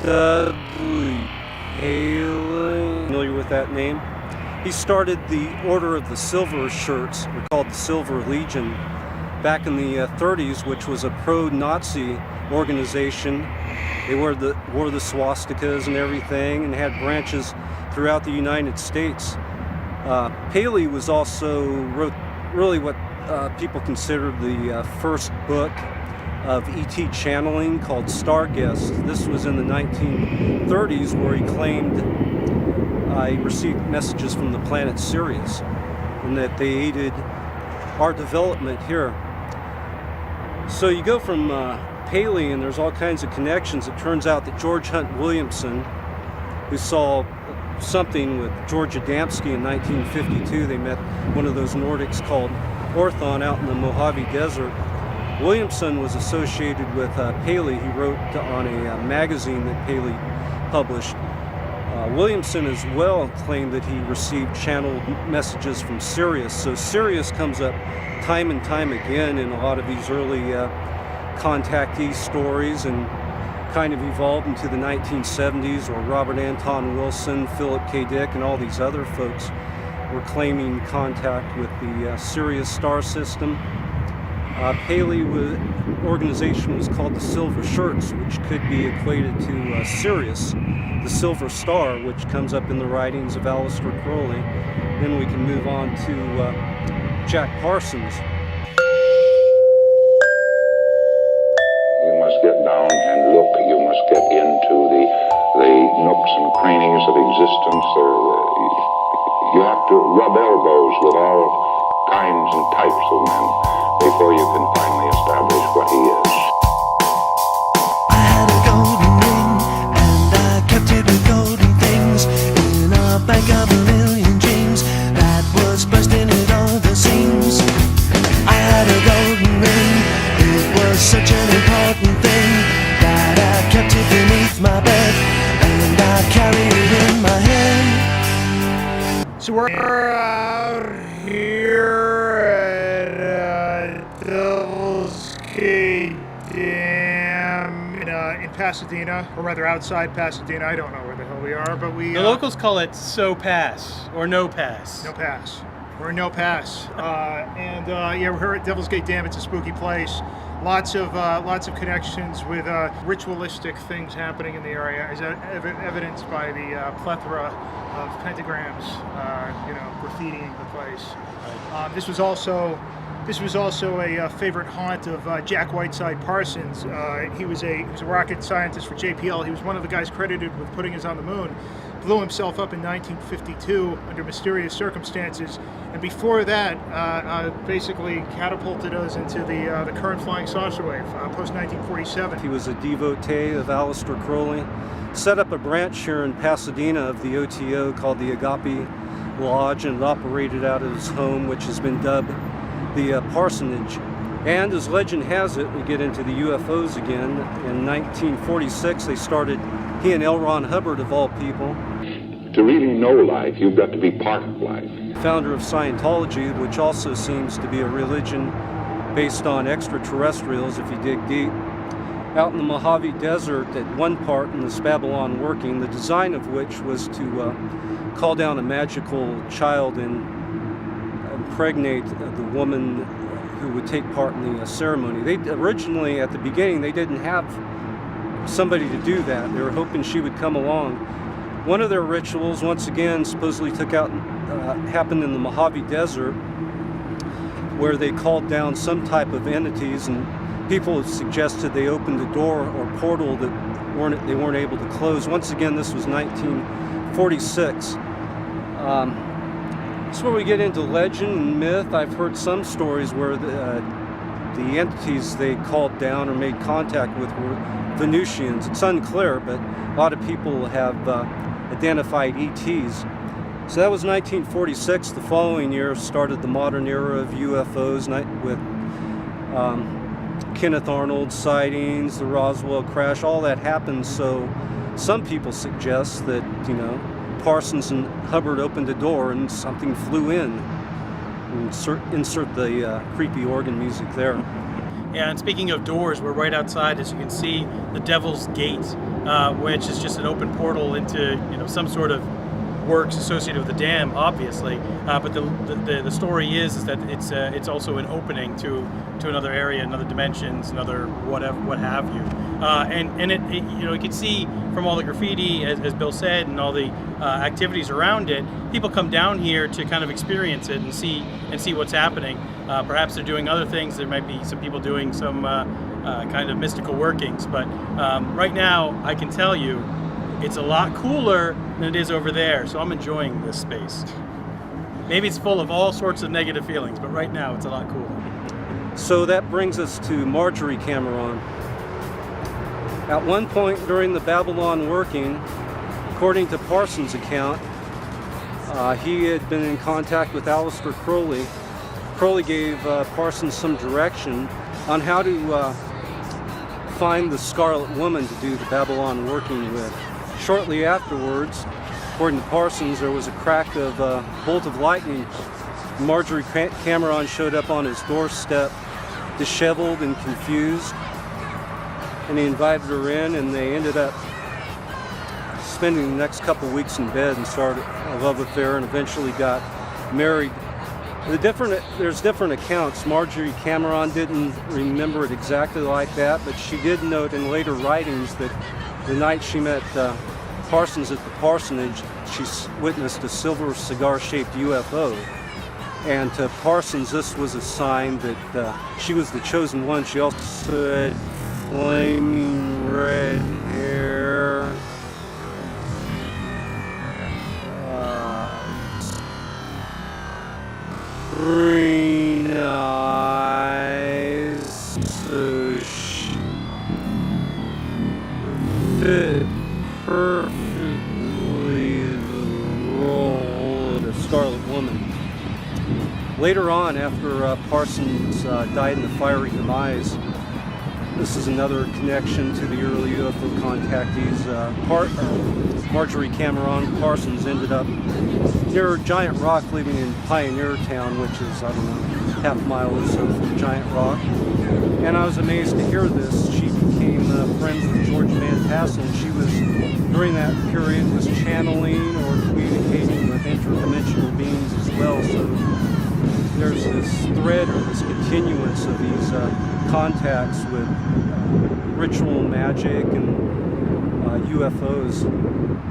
Dudley Haley, familiar with that name? He started the Order of the Silver Shirts, or called the Silver Legion, back in the 30s, which was a pro-Nazi organization. They wore the swastikas and everything, and had branches throughout the United States. Paley was also wrote really what people consider the first book of ET channeling, called Starguest. This was in the 1930s, where he claimed he received messages from the planet Sirius and that they aided our development here. So you go from Paley, and there's all kinds of connections. It turns out that George Hunt Williamson, who saw something with George Adamski in 1952, they met one of those Nordics called Orthon out in the Mojave Desert. Williamson was associated with Paley. He wrote on a magazine that Paley published. Williamson as well claimed that he received channeled messages from Sirius. So Sirius comes up time and time again in a lot of these early contactee stories, and kind of evolved into the 1970s, where Robert Anton Wilson, Philip K. Dick, and all these other folks were claiming contact with the Sirius star system. Paley organization was called the Silver Shirts, which could be equated to Sirius, the Silver Star, which comes up in the writings of Aleister Crowley. Then we can move on to Jack Parsons. You must get down and look. You must get into the nooks and crannies of existence. You have to rub elbows with all kinds and types of men before you can finally establish what he is. I had a golden ring, and I kept it with golden things in a bank of a million dreams that was bursting at all the seams. I had a golden ring, it was such an important thing that I kept it beneath my bed, and I carried it in my hand. So we're out here at Devil's Gate Dam in Pasadena, or rather outside Pasadena. I don't know where the hell we are, but we... The locals call it So Pass, or No Pass. No Pass. We're in No Pass. Yeah, we're here at Devil's Gate Dam. It's a spooky place. Lots of connections with ritualistic things happening in the area, as evidenced by the plethora of pentagrams, graffitiing the place. This was also a favorite haunt of Jack Whiteside Parsons. He was a rocket scientist for JPL. He was one of the guys credited with putting us on the moon. Blew himself up in 1952 under mysterious circumstances, and before that, basically catapulted us into the current flying saucer wave post 1947. He was a devotee of Aleister Crowley. Set up a branch here in Pasadena of the OTO called the Agape Lodge, and it operated out of his home, which has been dubbed the Parsonage. And as legend has it, we get into the UFOs again. In 1946, he and L. Ron Hubbard, of all people. To really know life, you've got to be part of life. Founder of Scientology, which also seems to be a religion based on extraterrestrials if you dig deep. Out in the Mojave Desert, at one part in this Babylon working, the design of which was to call down a magical child and impregnate the woman who would take part in the ceremony. They originally, at the beginning, they didn't have somebody to do that. They were hoping she would come along. One of their rituals, once again, supposedly happened in the Mojave Desert, where they called down some type of entities, and people have suggested they opened a door or portal that they weren't able to close. Once again, this was 1946. That's where we get into legend and myth. I've heard some stories where the entities they called down or made contact with were Venusians. It's unclear, but a lot of people have identified ETs. So that was 1946. The following year started the modern era of UFOs with Kenneth Arnold sightings, the Roswell crash. All that happened, so some people suggest that, Parsons and Hubbard opened a door and something flew in. Insert the creepy organ music there. And speaking of doors, we're right outside, as you can see, the Devil's Gate, which is just an open portal into some sort of works associated with the dam, obviously. But the story is that it's also an opening to another area, another dimensions, another what have you. And it you can see from all the graffiti, as Bill said, and all the activities around it, people come down here to kind of experience it and see what's happening. Perhaps they're doing other things. There might be some people doing some kind of mystical workings. But right now, I can tell you, it's a lot cooler than it is over there. So I'm enjoying this space. Maybe it's full of all sorts of negative feelings, but right now it's a lot cooler. So that brings us to Marjorie Cameron. At one point during the Babylon working, according to Parsons' account, he had been in contact with Aleister Crowley. Crowley gave Parsons some direction on how to find the Scarlet Woman to do the Babylon working with. Shortly afterwards, according to Parsons, there was a crack of a bolt of lightning. Marjorie Cameron showed up on his doorstep, disheveled and confused, and he invited her in, and they ended up spending the next couple weeks in bed and started a love affair and eventually got married. There's different accounts. Marjorie Cameron didn't remember it exactly like that, but she did note in later writings that the night she met Parsons at the parsonage, she witnessed a silver cigar-shaped UFO. And to Parsons, this was a sign that she was the chosen one. She also said, flaming red hair, green eyes, so she fit perfectly the role of the Scarlet Woman. Later on, after Parsons died in the fiery demise, this is another connection to the early UFO contactees. Marjorie Cameron Parsons ended up near Giant Rock, living in Pioneer Town, which is, I don't know, half a mile or so from Giant Rock. And I was amazed to hear this. She became friends with George Van Tassel, and she was, during that period, was channeling or communicating with interdimensional beings as well. So there's this thread or this continuance of these contacts with ritual magic and UFOs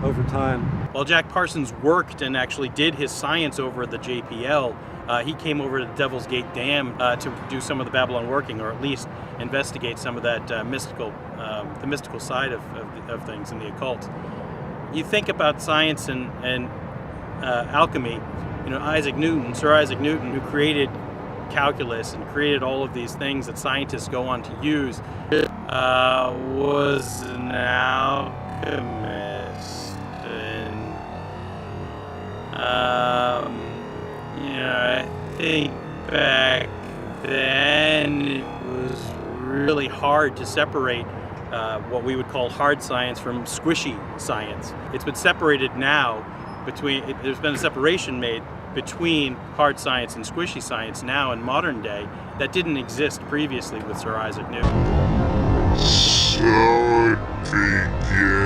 over time. While Jack Parsons worked and actually did his science over at the JPL, he came over to the Devil's Gate Dam to do some of the Babylon working, or at least investigate some of that the mystical side of things in the occult. You think about science and alchemy. Sir Isaac Newton, who created calculus and created all of these things that scientists go on to use, was an alchemist. And I think back then it was really hard to separate what we would call hard science from squishy science. It's been separated now there's been a separation made between hard science and squishy science now in modern day that didn't exist previously with Sir Isaac Newton. So it began.